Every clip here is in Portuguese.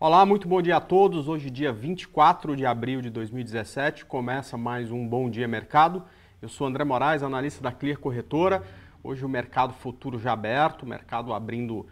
Olá, muito bom dia a todos. Hoje, dia 24 de abril de 2017, começa mais um Bom Dia Mercado. Eu sou André Moraes, analista da Clear Corretora. Hoje o mercado futuro já aberto, o mercado abrindo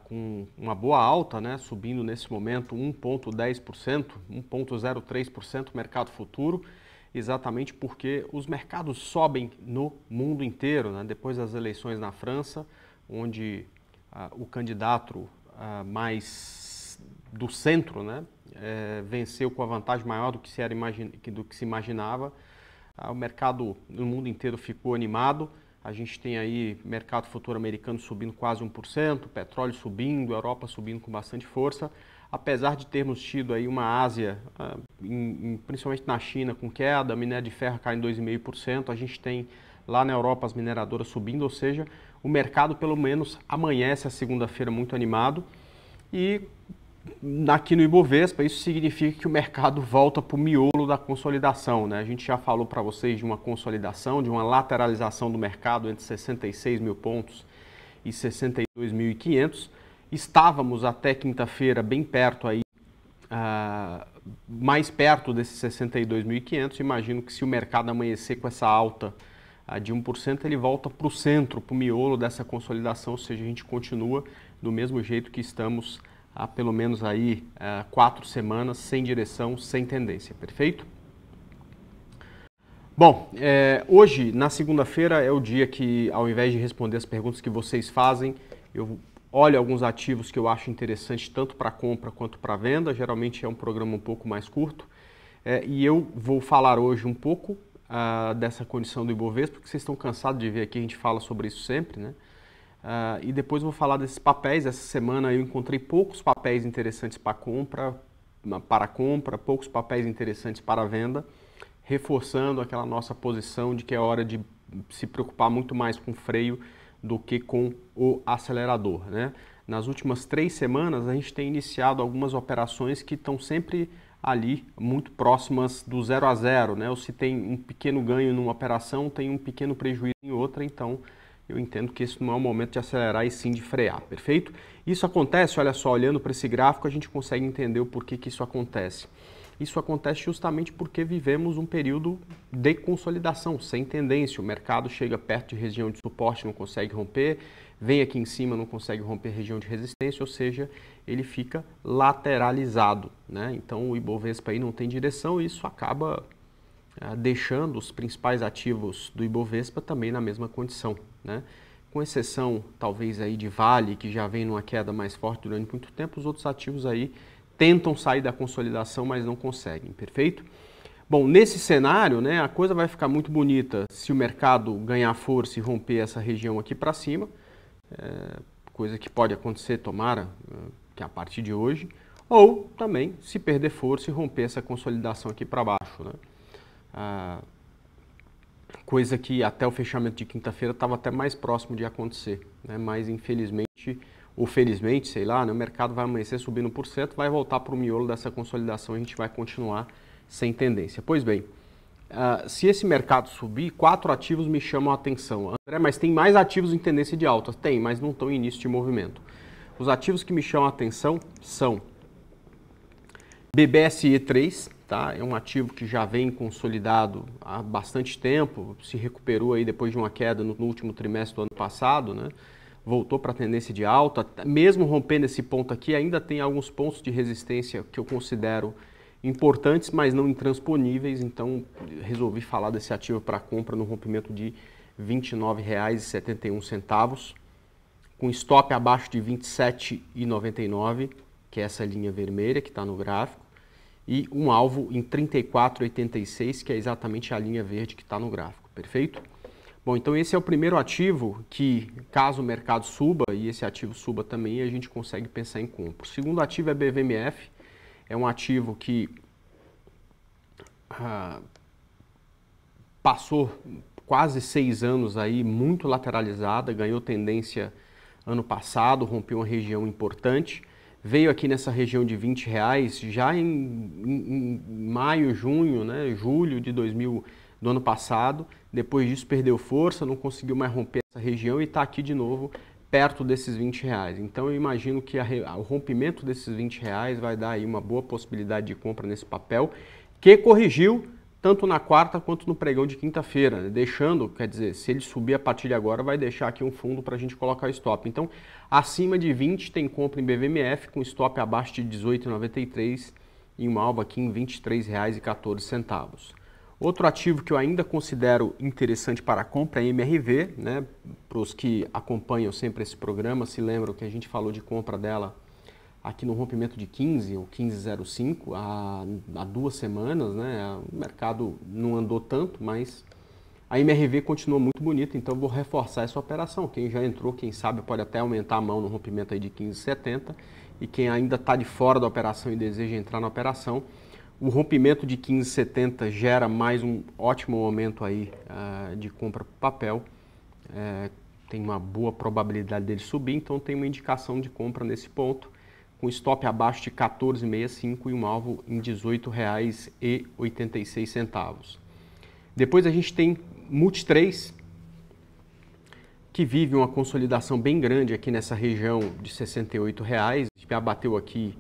com uma boa alta, né? Subindo nesse momento 1,10%, 1,03% o mercado futuro, exatamente porque os mercados sobem no mundo inteiro, né? Depois das eleições na França, onde o candidato mais do centro, né, venceu com a vantagem maior do que se imaginava. O mercado no mundo inteiro ficou animado. A gente tem aí mercado futuro americano subindo quase 1%, petróleo subindo, Europa subindo com bastante força. Apesar de termos tido aí uma Ásia, principalmente na China, com queda, minério de ferro caindo 2,5%, a gente tem lá na Europa as mineradoras subindo, ou seja, o mercado pelo menos amanhece a segunda-feira muito animado. E aqui no Ibovespa, isso significa que o mercado volta para o miolo da consolidação, né? A gente já falou para vocês de uma consolidação, de uma lateralização do mercado entre 66 mil pontos e 62.500. Estávamos até quinta-feira bem perto aí, mais perto desses 62.500. Imagino que se o mercado amanhecer com essa alta de 1%, ele volta para o centro, para o miolo dessa consolidação, ou seja, a gente continua do mesmo jeito que estamos há pelo menos aí 4 semanas, sem direção, sem tendência, perfeito? Bom, hoje, na segunda-feira, é o dia que, ao invés de responder as perguntas que vocês fazem, eu olho alguns ativos que eu acho interessantes tanto para compra quanto para venda. Geralmente é um programa um pouco mais curto, e eu vou falar hoje um pouco dessa condição do Ibovespa, porque vocês estão cansados de ver aqui, a gente fala sobre isso sempre, né? E depois eu vou falar desses papéis. Essa semana eu encontrei poucos papéis interessantes para compra, poucos papéis interessantes para venda, reforçando aquela nossa posição de que é hora de se preocupar muito mais com o freio do que com o acelerador, né? Nas últimas 3 semanas a gente tem iniciado algumas operações que estão sempre ali muito próximas do 0 a 0, né? Ou se tem um pequeno ganho numa operação, tem um pequeno prejuízo em outra, então eu entendo que esse não é o momento de acelerar e sim de frear, perfeito? Isso acontece, olha só, olhando para esse gráfico a gente consegue entender o porquê que isso acontece. Isso acontece justamente porque vivemos um período de consolidação, sem tendência. O mercado chega perto de região de suporte, não consegue romper, vem aqui em cima, não consegue romper região de resistência, ou seja, ele fica lateralizado, né? Então o Ibovespa aí não tem direção e isso acaba deixando os principais ativos do Ibovespa também na mesma condição, né? Com exceção talvez aí de Vale, que já vem numa queda mais forte durante muito tempo, os outros ativos aí tentam sair da consolidação, mas não conseguem, perfeito? Bom, nesse cenário, né, a coisa vai ficar muito bonita se o mercado ganhar força e romper essa região aqui para cima, coisa que pode acontecer, tomara, que a partir de hoje, ou também se perder força e romper essa consolidação aqui para baixo, né? Coisa que até o fechamento de quinta-feira estava até mais próximo de acontecer, né? Mas infelizmente, ou felizmente, sei lá, né? O mercado vai amanhecer subindo 1%, vai voltar para o miolo dessa consolidação e a gente vai continuar sem tendência. Pois bem, se esse mercado subir, 4 ativos me chamam a atenção. André, mas tem mais ativos em tendência de alta? Tem, mas não estão em início de movimento. Os ativos que me chamam a atenção são BBSE3, tá? É um ativo que já vem consolidado há bastante tempo, se recuperou aí depois de uma queda no último trimestre do ano passado, né? Voltou para a tendência de alta, mesmo rompendo esse ponto aqui, ainda tem alguns pontos de resistência que eu considero importantes, mas não intransponíveis, então resolvi falar desse ativo para compra no rompimento de R$ 29,71, com stop abaixo de R$ 27,99, que é essa linha vermelha que está no gráfico, e um alvo em 34,86, que é exatamente a linha verde que está no gráfico, perfeito? Bom, então esse é o primeiro ativo que, caso o mercado suba e esse ativo suba também, a gente consegue pensar em compra. O segundo ativo é BVMF, é um ativo que passou quase 6 anos aí muito lateralizada, ganhou tendência ano passado, rompeu uma região importante, veio aqui nessa região de R$20 já em maio, junho, né, julho do ano passado. Depois disso perdeu força, não conseguiu mais romper essa região e está aqui de novo perto desses R$20. Então eu imagino que o rompimento desses R$20 vai dar aí uma boa possibilidade de compra nesse papel, que corrigiu tanto na quarta quanto no pregão de quinta-feira, né? Deixando, quer dizer, se ele subir a partir de agora, vai deixar aqui um fundo para a gente colocar o stop. Então, acima de 20 tem compra em BVMF, com stop abaixo de 18,93 e uma alva aqui em R$ 23,14. Outro ativo que eu ainda considero interessante para a compra é a MRV, né? Para os que acompanham sempre esse programa, se lembram que a gente falou de compra dela aqui no rompimento de 15, ou 15,05, há 2 semanas, né? O mercado não andou tanto, mas a MRV continua muito bonita, então eu vou reforçar essa operação. Quem já entrou, quem sabe, pode até aumentar a mão no rompimento aí de 15,70, e quem ainda está de fora da operação e deseja entrar na operação, o rompimento de 15,70 gera mais um ótimo momento aí de compra para papel. Tem uma boa probabilidade dele subir, então tem uma indicação de compra nesse ponto, com stop abaixo de 14,65 e um alvo em R$ 18,86. Depois a gente tem Multi3, que vive uma consolidação bem grande aqui nessa região de R$ 68. Já bateu aqui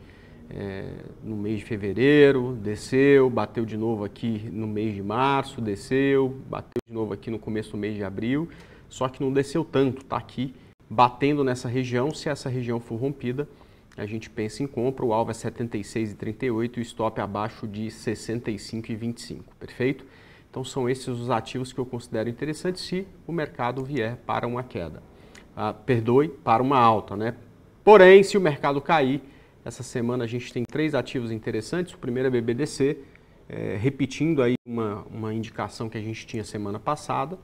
no mês de fevereiro, desceu, bateu de novo aqui no mês de março, desceu, bateu de novo aqui no começo do mês de abril, só que não desceu tanto, está aqui batendo nessa região. Se essa região for rompida, a gente pensa em compra, o alvo é 76,38 e o stop abaixo de 65,25, perfeito? Então são esses os ativos que eu considero interessantes se o mercado vier para uma queda. Para uma alta, né? Porém, se o mercado cair, essa semana a gente tem 3 ativos interessantes. O primeiro é BBDC, repetindo aí uma indicação que a gente tinha semana passada.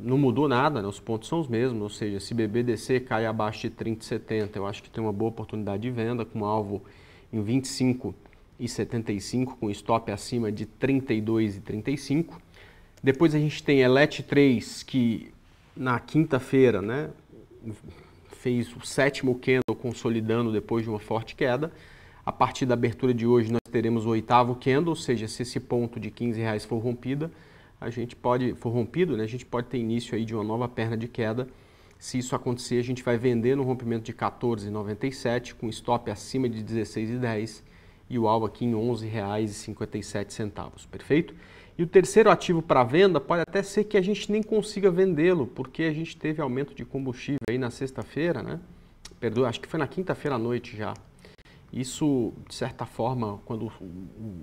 Não mudou nada, né? Os pontos são os mesmos, ou seja, se BBDC cai abaixo de 30,70, eu acho que tem uma boa oportunidade de venda, com alvo em 25,75, com stop acima de 32,35. Depois a gente tem Elet3, que na quinta-feira, né, fez o 7º candle consolidando depois de uma forte queda. A partir da abertura de hoje nós teremos o 8º candle, ou seja, se esse ponto de R$15 for rompido, né, a gente pode ter início aí de uma nova perna de queda. Se isso acontecer, a gente vai vender no rompimento de 14,97, com stop acima de 16,10 e o alvo aqui em R$ 11,57, perfeito? E o terceiro ativo para venda pode até ser que a gente nem consiga vendê-lo, porque a gente teve aumento de combustível aí na sexta-feira, né? Perdoa, acho que foi na quinta-feira à noite já. Isso, de certa forma, quando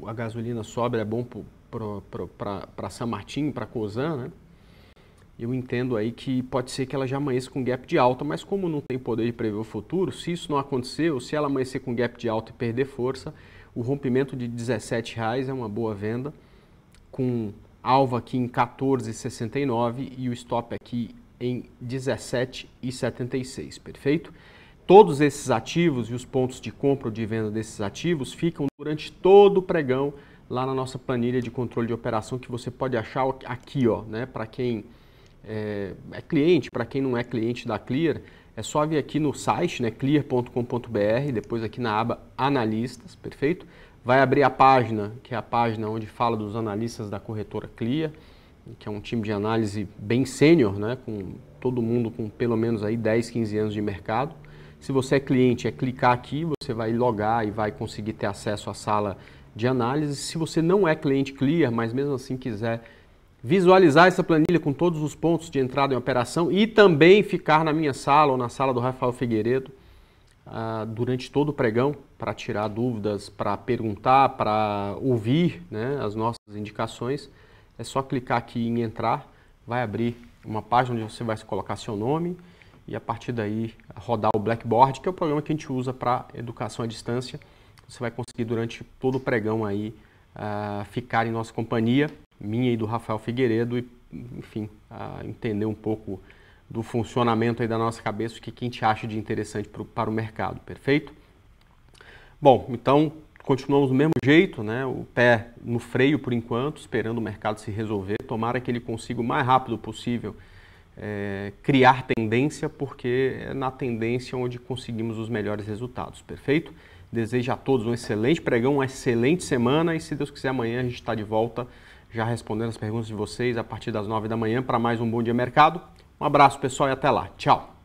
a gasolina sobe, é bom para São Martinho, para Cosan, né? Eu entendo aí que pode ser que ela já amanheça com gap de alta, mas como não tem poder de prever o futuro, se isso não acontecer, ou se ela amanhecer com gap de alta e perder força, o rompimento de R$17 é uma boa venda, com alvo aqui em 14,69 e o stop aqui em 17,76, perfeito? Todos esses ativos e os pontos de compra ou de venda desses ativos ficam durante todo o pregão lá na nossa planilha de controle de operação, que você pode achar aqui, ó, né? Para quem é cliente, para quem não é cliente da Clear, é só vir aqui no site, né, clear.com.br, depois aqui na aba analistas, perfeito? Vai abrir a página, que é a página onde fala dos analistas da corretora Clear, que é um time de análise bem sênior, né, com todo mundo com pelo menos aí 10, 15 anos de mercado. Se você é cliente, é clicar aqui, você vai logar e vai conseguir ter acesso à sala de análise. Se você não é cliente Clear, mas mesmo assim quiser visualizar essa planilha com todos os pontos de entrada em operação e também ficar na minha sala ou na sala do Rafael Figueiredo durante todo o pregão, para tirar dúvidas, para perguntar, para ouvir, né, as nossas indicações, é só clicar aqui em entrar, vai abrir uma página onde você vai colocar seu nome e a partir daí rodar o Blackboard, que é o programa que a gente usa para educação à distância. Você vai conseguir durante todo o pregão aí ficar em nossa companhia, minha e do Rafael Figueiredo, e enfim, entender um pouco do funcionamento aí da nossa cabeça, o que a gente acha de interessante para o mercado, perfeito? Bom, então continuamos do mesmo jeito, né? O pé no freio por enquanto, esperando o mercado se resolver. Tomara que ele consiga o mais rápido possível criar tendência, porque é na tendência onde conseguimos os melhores resultados, perfeito? Desejo a todos um excelente pregão, uma excelente semana e se Deus quiser amanhã a gente está de volta já respondendo as perguntas de vocês a partir das 9 da manhã para mais um Bom Dia Mercado. Um abraço pessoal e até lá. Tchau!